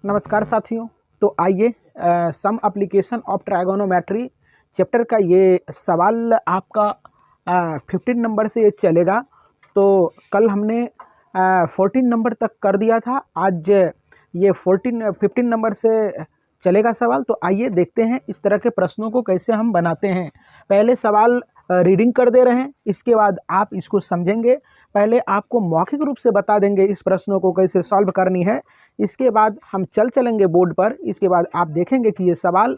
नमस्कार साथियों। तो आइए some application of trigonometry chapter का ये सवाल आपका 15 नंबर से ये चलेगा। तो कल हमने 14 नंबर तक कर दिया था, आज ये 15 नंबर से चलेगा सवाल। तो आइए देखते हैं इस तरह के प्रश्नों को कैसे हम बनाते हैं। पहले सवाल रीडिंग कर दे रहे हैं, इसके बाद आप इसको समझेंगे। पहले आपको मौखिक रूप से बता देंगे इस प्रश्नों को कैसे सॉल्व करनी है, इसके बाद हम चलेंगे बोर्ड पर। इसके बाद आप देखेंगे कि ये सवाल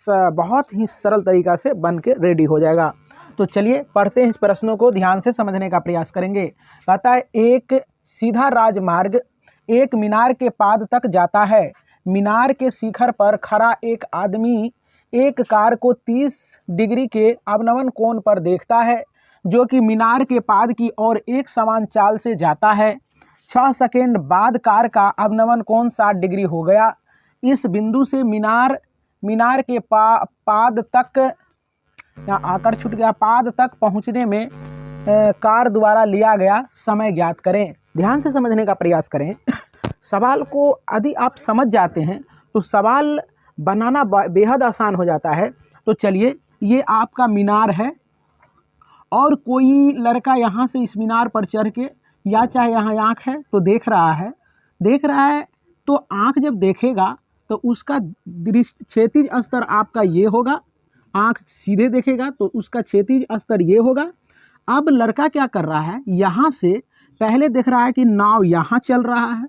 बहुत ही सरल तरीक़ा से बन के रेडी हो जाएगा। तो चलिए पढ़ते हैं, इस प्रश्नों को ध्यान से समझने का प्रयास करेंगे। कहता है, एक सीधा राजमार्ग एक मीनार के पाद तक जाता है। मीनार के शिखर पर खड़ा एक आदमी एक कार को 30 डिग्री के अवनमन कोण पर देखता है, जो कि मीनार के पाद की ओर एक समान चाल से जाता है। 6 सेकेंड बाद कार का अवनमन कोण 60 डिग्री हो गया। इस बिंदु से मीनार के पाद तक, यहाँ आकर छूट गया, पाद तक पहुँचने में कार द्वारा लिया गया समय ज्ञात करें। ध्यान से समझने का प्रयास करें। सवाल को यदि आप समझ जाते हैं तो सवाल बनाना बेहद आसान हो जाता है। तो चलिए, ये आपका मीनार है और कोई लड़का यहाँ से इस मीनार पर चढ़ के, या चाहे यहाँ आँख है तो देख रहा है। तो आँख जब देखेगा तो उसका दृष्टि क्षैतिज स्तर आपका ये होगा। आँख सीधे देखेगा तो उसका क्षैतिज स्तर ये होगा। अब लड़का क्या कर रहा है, यहाँ से पहले देख रहा है कि नाव यहाँ चल रहा है,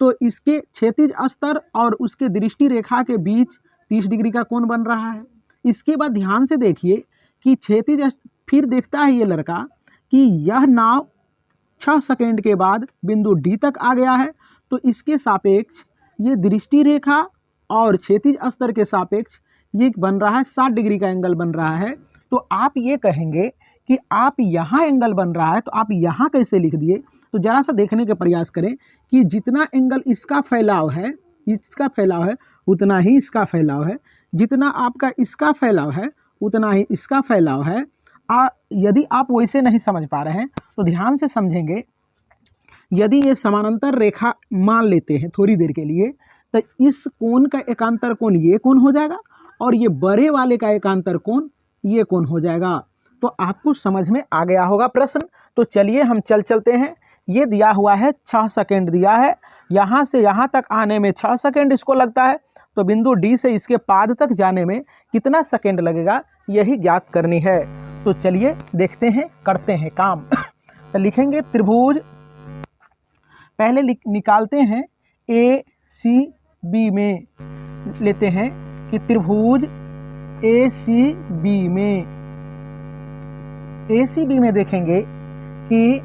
तो इसके क्षैतिज स्तर और उसके दृष्टि रेखा के बीच 30 डिग्री का कोण बन रहा है। इसके बाद ध्यान से देखिए कि क्षैतिज, फिर देखता है ये लड़का कि यह नाव 6 सेकेंड के बाद बिंदु डी तक आ गया है, तो इसके सापेक्ष ये दृष्टि रेखा और क्षैतिज स्तर के सापेक्ष ये बन रहा है 60 डिग्री का एंगल बन रहा है। तो आप ये कहेंगे कि आप यहाँ एंगल बन रहा है, तो आप यहाँ कैसे लिख दिए? तो ज़रा सा देखने का प्रयास करें कि जितना एंगल इसका फैलाव है उतना ही इसका फैलाव है, जितना आपका इसका फैलाव है उतना ही इसका फैलाव है। यदि आप वैसे नहीं समझ पा रहे हैं तो ध्यान से समझेंगे। यदि ये समानांतर रेखा मान लेते हैं थोड़ी देर के लिए, तो इस कोण का एकांतर कोण ये कोण हो जाएगा और ये बड़े वाले का एकांतर कोण ये कोण हो जाएगा। तो आपको समझ में आ गया होगा प्रश्न। तो चलिए हम चलते हैं। ये दिया हुआ है 6 सेकेंड दिया है, यहाँ से यहाँ तक आने में 6 सेकेंड इसको लगता है, तो बिंदु डी से इसके पाद तक जाने में कितना सेकेंड लगेगा, यही ज्ञात करनी है। तो चलिए देखते हैं, करते हैं काम। तो लिखेंगे त्रिभुज, पहले निकालते हैं ए सी बी में, लेते हैं कि त्रिभुज ए सी बी में देखेंगे कि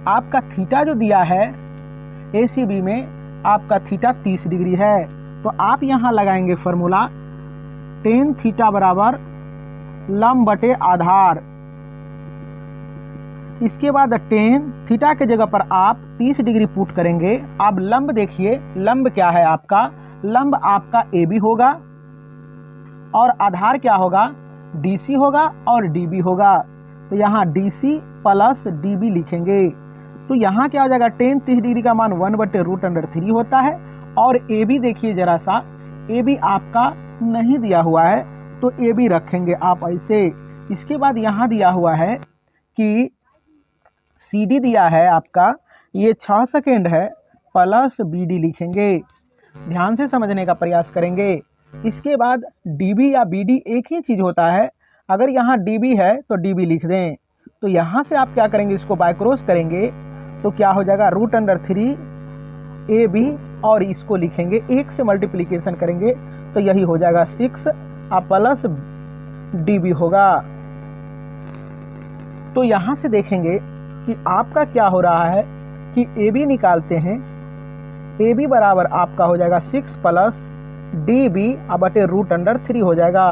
आपका थीटा जो दिया है ए सी बी में, आपका थीटा 30 डिग्री है। तो आप यहाँ लगाएंगे फॉर्मूला tan थीटा बराबर लंब बटे आधार। इसके बाद tan थीटा के जगह पर आप 30 डिग्री पुट करेंगे। अब लंब देखिए, लंब क्या है आपका? लंब आपका ए बी होगा और आधार क्या होगा? DC होगा और DB होगा। तो यहाँ DC प्लस DB लिखेंगे। तो यहाँ क्या हो जाएगा? tan 30 डिग्री का मान 1/√3 होता है। और AB देखिए जरा सा, AB आपका नहीं दिया हुआ है, तो AB रखेंगे आप ऐसे। इसके बाद यहाँ दिया हुआ है कि CD दिया है आपका, ये 6 सेकेंड है, प्लस BD लिखेंगे। ध्यान से समझने का प्रयास करेंगे। इसके बाद DB या BD एक ही चीज़ होता है। अगर यहाँ DB है तो DB लिख दें। तो यहाँ से आप क्या करेंगे, इसको बाय क्रॉस करेंगे तो क्या हो जाएगा? √3 AB, और इसको लिखेंगे 1 से मल्टीप्लिकेशन करेंगे तो यही हो जाएगा 6 प्लस DB होगा। तो यहाँ से देखेंगे कि आपका क्या हो रहा है कि AB निकालते हैं। AB बराबर आपका हो जाएगा 6 प्लस DB बटे √3 हो जाएगा।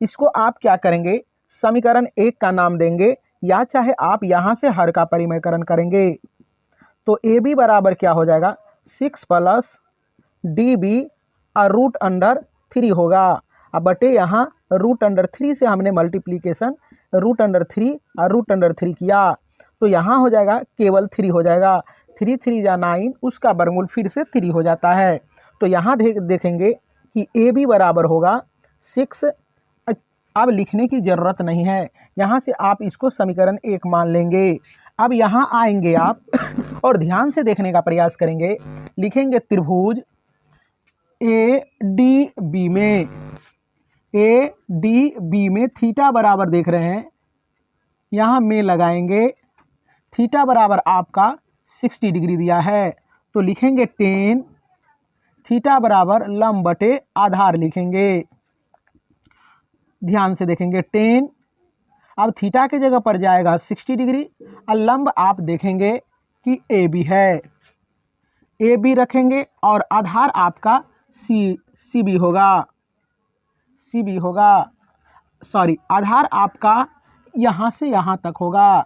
इसको आप क्या करेंगे, समीकरण 1 का नाम देंगे, या चाहे आप यहाँ से हर का परिमेयकरण करेंगे। तो AB बराबर क्या हो जाएगा? 6 प्लस DB √3 होगा। अब बटे यहाँ √3 से हमने मल्टीप्लिकेशन √3 किया, तो यहाँ हो जाएगा केवल 3 हो जाएगा। 3 3 या 9, उसका वर्गमूल फिर से 3 हो जाता है। तो यहाँ देखेंगे कि ए बी बराबर होगा 6। अब लिखने की ज़रूरत नहीं है, यहाँ से आप इसको समीकरण 1 मान लेंगे। अब यहाँ आएंगे आप और ध्यान से देखने का प्रयास करेंगे। लिखेंगे त्रिभुज ए डी बी में थीटा बराबर देख रहे हैं, यहाँ में लगाएंगे थीटा बराबर आपका 60 डिग्री दिया है, तो लिखेंगे 10 थीटा बराबर लंब बटे आधार लिखेंगे। ध्यान से देखेंगे 10, अब थीटा की जगह पर जाएगा 60 डिग्री और लंब आप देखेंगे कि ए बी है, ए बी रखेंगे और आधार आपका सी बी होगा, सॉरी आधार आपका यहाँ से यहाँ तक होगा,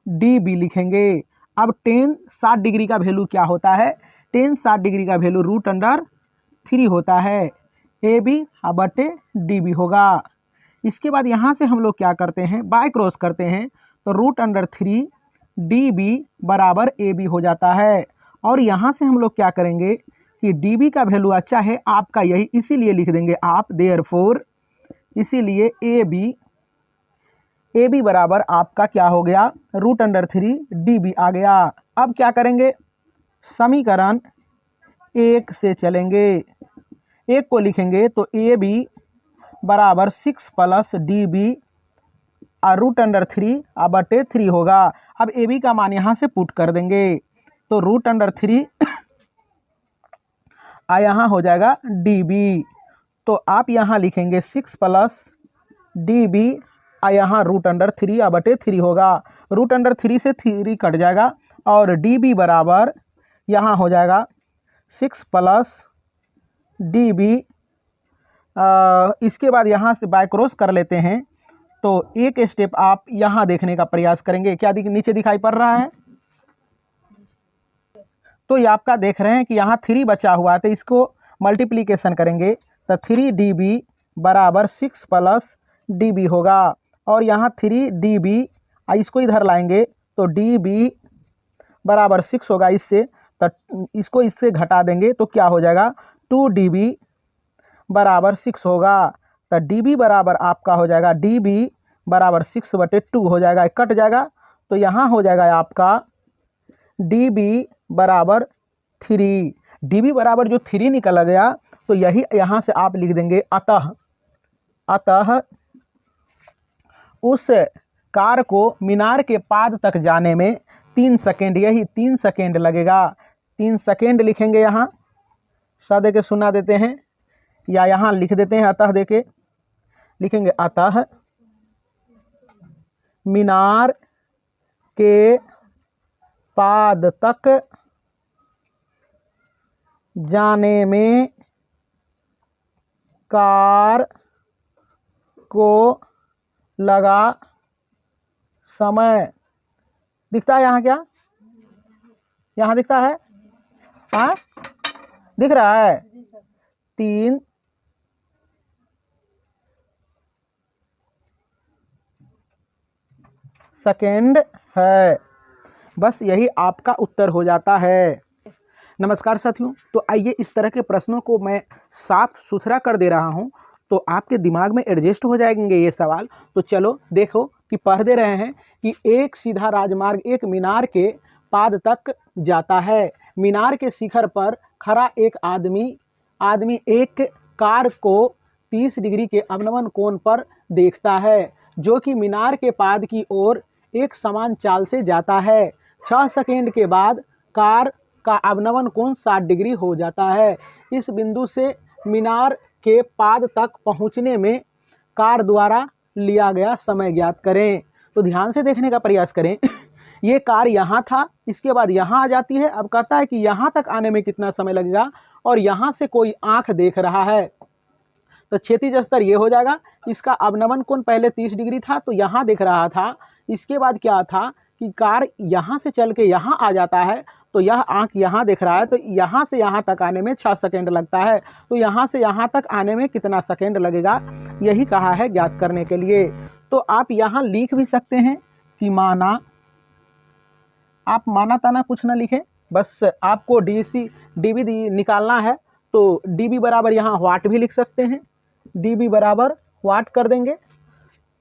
डी बी लिखेंगे। अब 10 60 डिग्री का वैल्यू क्या होता है, 10 60 डिग्री का वैल्यू √3 होता है, ए बी बटे डी बी होगा। इसके बाद यहाँ से हम लोग क्या करते हैं, बाय क्रॉस करते हैं, तो √3 डी बी बराबर ए बी हो जाता है। और यहाँ से हम लोग क्या करेंगे कि डी बी का वैल्यू अच्छा है आपका यही, इसीलिए लिख देंगे आप देयरफॉर, इसीलिए ए बी बराबर आपका क्या हो गया, √3 डी बी आ गया। अब क्या करेंगे, समीकरण 1 से चलेंगे, 1 को लिखेंगे तो ए बी बराबर 6 प्लस डी बी √3 बटे 3 होगा। अब ए बी का मान यहाँ से पुट कर देंगे, तो √3 यहाँ हो जाएगा डी बी, तो आप यहाँ लिखेंगे 6 प्लस डी बी यहाँ √3 बटे 3 होगा, √3 से 3 कट जाएगा और डी बी बराबर यहाँ हो जाएगा 6 प्लस डी बी। इसके बाद यहाँ से बाय क्रॉस कर लेते हैं, तो एक स्टेप आप यहाँ देखने का प्रयास करेंगे, क्या नीचे दिखाई पड़ रहा है, तो ये आपका देख रहे हैं कि यहाँ 3 बचा हुआ है, तो इसको मल्टीप्लिकेशन करेंगे तो 3 डी बी बराबर 6 प्लस डी बी होगा, और यहाँ 3 डी बी इसको इधर लाएंगे तो डी बी बराबर 6 होगा, इससे तो इसको इससे घटा देंगे तो क्या हो जाएगा 2 डी बी बराबर 6 होगा, तो डी बी बराबर आपका हो जाएगा डी बी बराबर 6 बटे 2 हो जाएगा, कट जाएगा, तो यहाँ हो जाएगा आपका डी बी बराबर 3, डी बी बराबर जो 3 निकल गया, तो यही यहाँ से आप लिख देंगे अतः उस कार को मीनार के पाद तक जाने में 3 सेकेंड, यही 3 सेकेंड लगेगा, 3 सेकेंड लिखेंगे, यहाँ स दे के सुना देते हैं या यहाँ लिख देते हैं अतः दे के, लिखेंगे अतः मीनार के पाद तक जाने में कार को लगा समय, दिखता है यहाँ, क्या यहाँ दिखता है, हाँ दिख रहा है, 3 सेकेंड है, बस यही आपका उत्तर हो जाता है। नमस्कार साथियों, तो आइए इस तरह के प्रश्नों को मैं साफ सुथरा कर दे रहा हूं, तो आपके दिमाग में एडजस्ट हो जाएंगे ये सवाल। तो चलो देखो कि पढ़ दे रहे हैं कि एक सीधा राजमार्ग एक मीनार के पाद तक जाता है, मीनार के शिखर पर खड़ा एक आदमी एक कार को 30 डिग्री के अवनमन कोण पर देखता है, जो कि मीनार के पाद की ओर एक समान चाल से जाता है। 6 सेकेंड के बाद कार का अवनमन कोण 60 डिग्री हो जाता है। इस बिंदु से मीनार के पाद तक पहुंचने में कार द्वारा लिया गया समय ज्ञात करें। तो ध्यान से देखने का प्रयास करें। ये कार यहाँ था, इसके बाद यहाँ आ जाती है, अब कहता है कि यहाँ तक आने में कितना समय लगेगा, और यहाँ से कोई आँख देख रहा है, तो क्षैतिज स्तर ये हो जाएगा, इसका अवनमन कोण पहले 30 डिग्री था तो यहाँ देख रहा था, इसके बाद क्या था कि कार यहाँ से चल के यहाँ आ जाता है, तो यह आँख यहाँ देख रहा है, तो यहाँ से यहाँ तक आने में 6 सेकेंड लगता है, तो यहाँ से यहाँ तक आने में कितना सेकेंड लगेगा, यही कहा है ज्ञात करने के लिए। तो आप यहाँ लिख भी सकते हैं कि माना, आप माना ताना कुछ ना लिखें, बस आपको डीबी निकालना है, तो dB बराबर यहाँ वाट भी लिख सकते हैं, dB बराबर वाट कर देंगे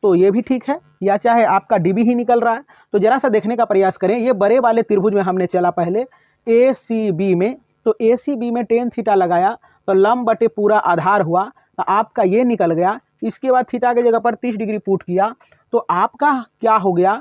तो ये भी ठीक है, या चाहे आपका dB ही निकल रहा है। तो जरा सा देखने का प्रयास करें, ये बड़े वाले त्रिभुज में हमने चला पहले ACB में, तो ACB में tan थीटा लगाया तो लंब बटे पूरा आधार हुआ, तो आपका ये निकल गया। इसके बाद थीटा की जगह पर 30 डिग्री पुट किया तो आपका क्या हो गया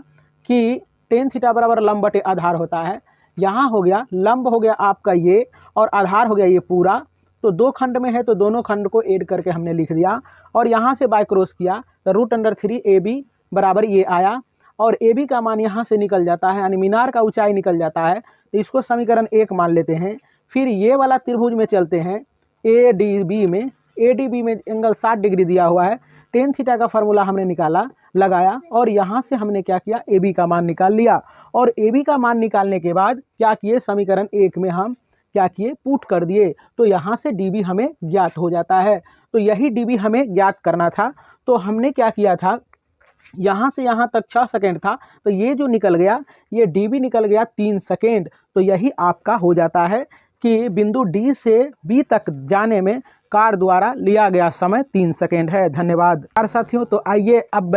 कि tan थीटा बराबर लंब बटे आधार होता है। यहाँ हो गया लंब हो गया आपका ये और आधार हो गया ये पूरा, तो दो खंड में है तो दोनों खंड को ऐड करके हमने लिख दिया और यहाँ से बाय क्रॉस किया तो √3 AB बराबर ये आया और AB का मान यहाँ से निकल जाता है, यानी मीनार का ऊंचाई निकल जाता है। तो इसको समीकरण 1 मान लेते हैं। फिर ये वाला त्रिभुज में चलते हैं ADB में। ADB में एंगल 60 डिग्री दिया हुआ है, tan थीटा का फार्मूला हमने निकाला लगाया और यहाँ से हमने क्या किया AB का मान निकाल लिया और AB का मान निकालने के बाद क्या किए, समीकरण 1 में हम क्या किए, पुट कर दिए। तो यहाँ से dB हमें ज्ञात हो जाता है। तो यही dB हमें ज्ञात करना था। तो हमने क्या किया था, यहाँ से यहाँ तक 6 सेकेंड था, तो ये जो निकल गया ये dB निकल गया 3 सेकेंड। तो यही आपका हो जाता है कि बिंदु D से B तक जाने में कार द्वारा लिया गया समय 3 सेकेंड है। धन्यवाद साथियों। तो आइए अब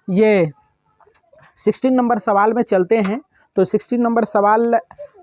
ये 16 नंबर सवाल में चलते हैं। तो 16 नंबर सवाल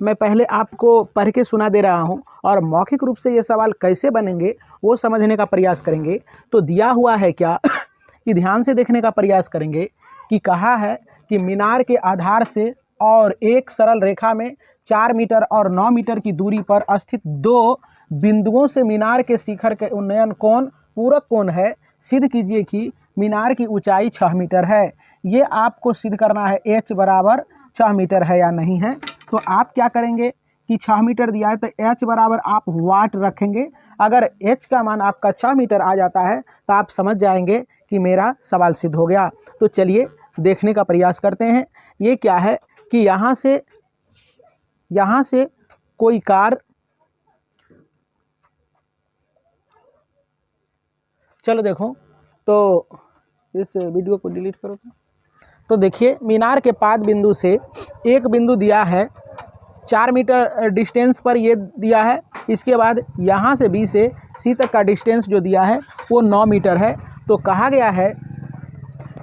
मैं पहले आपको पढ़ के सुना दे रहा हूं और मौखिक रूप से ये सवाल कैसे बनेंगे वो समझने का प्रयास करेंगे। तो दिया हुआ है क्या कि ध्यान से देखने का प्रयास करेंगे कि कहा है कि मीनार के आधार से और एक सरल रेखा में 4 मीटर और 9 मीटर की दूरी पर स्थित दो बिंदुओं से मीनार के शिखर के उन्नयन कोण पूरक कोण है। सिद्ध कीजिए कि मीनार की ऊंचाई 6 मीटर है। ये आपको सिद्ध करना है h बराबर 6 मीटर है या नहीं है। तो आप क्या करेंगे कि 6 मीटर दिया है तो h बराबर आप वाट रखेंगे। अगर h का मान आपका 6 मीटर आ जाता है तो आप समझ जाएंगे कि मेरा सवाल सिद्ध हो गया। तो चलिए देखने का प्रयास करते हैं। ये क्या है कि यहाँ से कोई कार, चलो देखो तो इस वीडियो को डिलीट करो। तो देखिए मीनार के पाद बिंदु से एक बिंदु दिया है 4 मीटर डिस्टेंस पर ये दिया है। इसके बाद यहाँ से B से C तक का डिस्टेंस जो दिया है वो 9 मीटर है। तो कहा गया है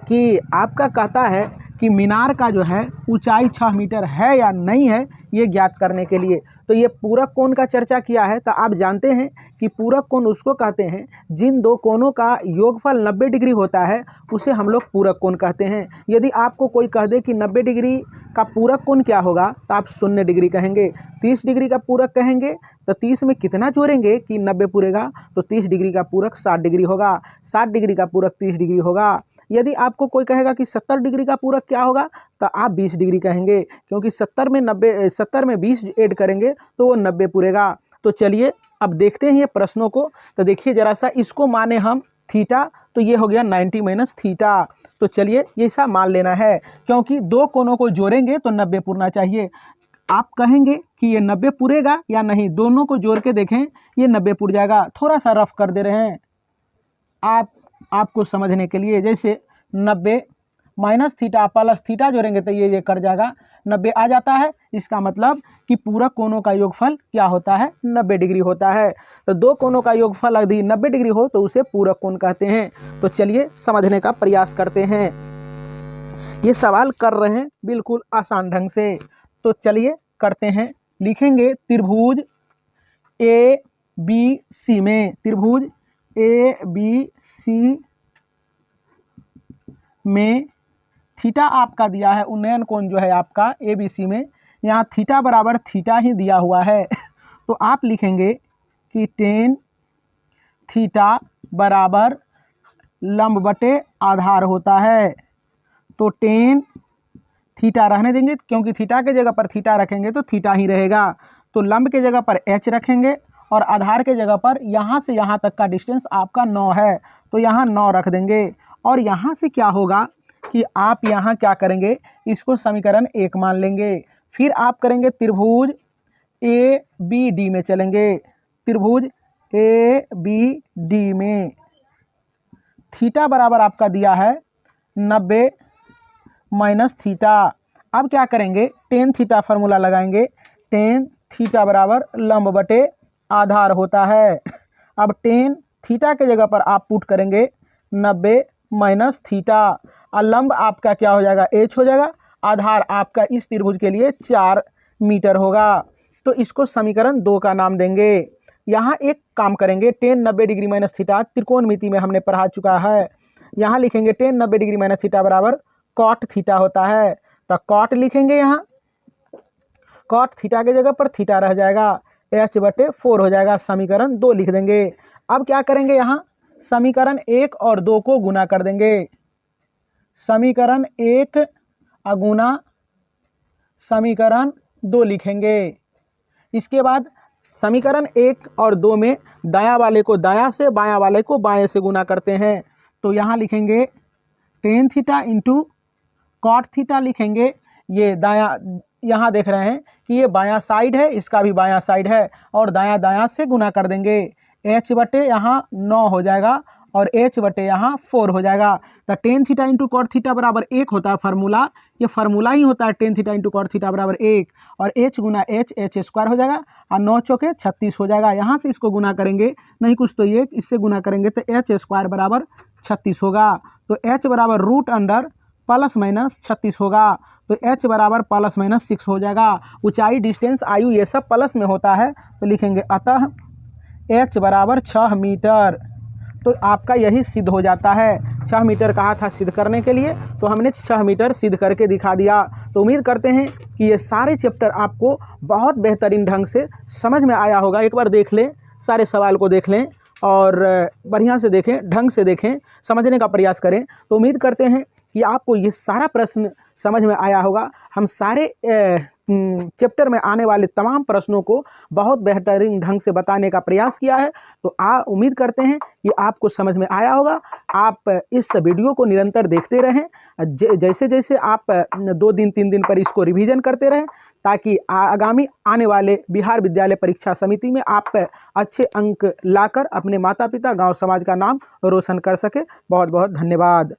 कि आपका कहता है कि मीनार का जो है ऊंचाई 6 मीटर है या नहीं है ये ज्ञात करने के लिए। तो ये पूरक कोण का चर्चा किया है। तो आप जानते हैं कि पूरक कोण उसको कहते हैं जिन दो कोणों का योगफल 90 डिग्री होता है उसे हम लोग पूरक कोण कहते हैं। यदि आपको कोई कह दे कि 90 डिग्री का पूरक कोण क्या होगा तो आप 0 डिग्री कहेंगे। 30 डिग्री का पूरक कहेंगे तो 30 में कितना जोड़ेंगे कि 90 पूरेगा, तो 30 डिग्री का पूरक 60 डिग्री होगा, 60 डिग्री का पूरक 30 डिग्री होगा। यदि आपको कोई कहेगा कि 70 डिग्री का पूरक क्या होगा तो आप 20 डिग्री कहेंगे, क्योंकि 70 में 20 ऐड करेंगे तो वो 90 पूरेगा। तो चलिए अब देखते हैं ये प्रश्नों को। तो देखिए जरा सा, इसको माने हम थीटा तो ये हो गया 90 माइनस थीटा। तो चलिए ये सा मान लेना है, क्योंकि दो कोणों को जोड़ेंगे तो 90 पूरना चाहिए। आप कहेंगे कि ये 90 पूरेगा या नहीं, दोनों को जोड़ के देखें ये 90 पूर जाएगा। थोड़ा सा रफ कर दे रहे हैं आपको समझने के लिए। जैसे 90 माइनस थीटा प्लस थीटा जोड़ेंगे तो ये कर जाएगा 90 आ जाता है। इसका मतलब कि पूरक कोणों का योगफल क्या होता है, 90 डिग्री होता है। तो दो कोणों का योगफल यदि 90 डिग्री हो तो उसे पूरक कोण कहते हैं। तो चलिए समझने का प्रयास करते हैं। ये सवाल कर रहे हैं बिल्कुल आसान ढंग से। तो चलिए करते हैं। लिखेंगे त्रिभुज ABC में, त्रिभुज ABC में थीटा आपका दिया है, उन्नयन कोण जो है आपका ABC में, यहाँ थीटा बराबर थीटा ही दिया हुआ है। तो आप लिखेंगे कि tan थीटा बराबर लंब बटे आधार होता है। तो tan थीटा रहने देंगे, क्योंकि थीटा के जगह पर थीटा रखेंगे तो थीटा ही रहेगा। तो लंब के जगह पर h रखेंगे और आधार के जगह पर यहाँ से यहाँ तक का डिस्टेंस आपका 9 है, तो यहाँ 9 रख देंगे। और यहाँ से क्या होगा कि आप यहाँ क्या करेंगे, इसको समीकरण 1 मान लेंगे। फिर आप करेंगे त्रिभुज ABD में चलेंगे। त्रिभुज ABD में थीटा बराबर आपका दिया है 90 माइनस थीटा। अब क्या करेंगे, tan थीटा फार्मूला लगाएंगे। tan थीटा बराबर लंब बटे आधार होता है। अब टेन थीटा के जगह पर आप पुट करेंगे 90 माइनस थीटा, और लंब आपका क्या हो जाएगा, h हो जाएगा। आधार आपका इस त्रिभुज के लिए 4 मीटर होगा। तो इसको समीकरण 2 का नाम देंगे। यहाँ एक काम करेंगे, टेन 90 डिग्री माइनस थीटा त्रिकोणमिति में हमने पढ़ा चुका है। यहाँ लिखेंगे टेन 90 डिग्री माइनस थीटा बराबर कॉट थीटा होता है। तो कॉट लिखेंगे, यहाँ कॉट थीटा के जगह पर थीटा रह जाएगा, h/4 हो जाएगा। समीकरण 2 लिख देंगे। अब क्या करेंगे, यहाँ समीकरण 1 और 2 को गुना कर देंगे। समीकरण 1 गुना समीकरण 2 लिखेंगे। इसके बाद समीकरण 1 और 2 में दायां वाले को दायां से, बायां वाले को बाएं से गुना करते हैं। तो यहाँ लिखेंगे tan theta into cot theta लिखेंगे। ये दायां, यहाँ देख रहे हैं कि ये बायां साइड है, इसका भी बायां साइड है, और दायां दायां से गुना कर देंगे। h/, यहाँ 9 हो जाएगा और h/, यहाँ 4 हो जाएगा। तो tan theta into cot theta बराबर 1 होता है फार्मूला, ये फार्मूला ही होता है tan theta into cot theta बराबर 1, और h गुना h स्क्वायर हो जाएगा, और 9 चौके 36 हो जाएगा। यहाँ से इसको गुना करेंगे, नहीं कुछ तो ये इससे गुना करेंगे तो h स्क्वायर बराबर 36 होगा। तो h बराबर रूट अंडर प्लस माइनस 36 होगा। तो h बराबर प्लस माइनस 6 हो जाएगा। ऊंचाई, डिस्टेंस, आयु ये सब प्लस में होता है, तो लिखेंगे अतः h बराबर 6 मीटर। तो आपका यही सिद्ध हो जाता है। 6 मीटर कहा था सिद्ध करने के लिए, तो हमने 6 मीटर सिद्ध करके दिखा दिया। तो उम्मीद करते हैं कि ये सारे चैप्टर आपको बहुत बेहतरीन ढंग से समझ में आया होगा। एक बार देख लें, सारे सवाल को देख लें और बढ़िया से देखें, ढंग से देखें, समझने का प्रयास करें। तो उम्मीद करते हैं कि आपको ये सारा प्रश्न समझ में आया होगा। हम सारे चैप्टर में आने वाले तमाम प्रश्नों को बहुत बेहतरीन ढंग से बताने का प्रयास किया है। तो उम्मीद करते हैं कि आपको समझ में आया होगा। आप इस वीडियो को निरंतर देखते रहें, जैसे जैसे आप 2 दिन 3 दिन पर इसको रिवीजन करते रहें, ताकि आगामी आने वाले बिहार विद्यालय परीक्षा समिति में आप अच्छे अंक लाकर अपने माता पिता, गांव समाज का नाम रोशन कर सके। बहुत बहुत धन्यवाद।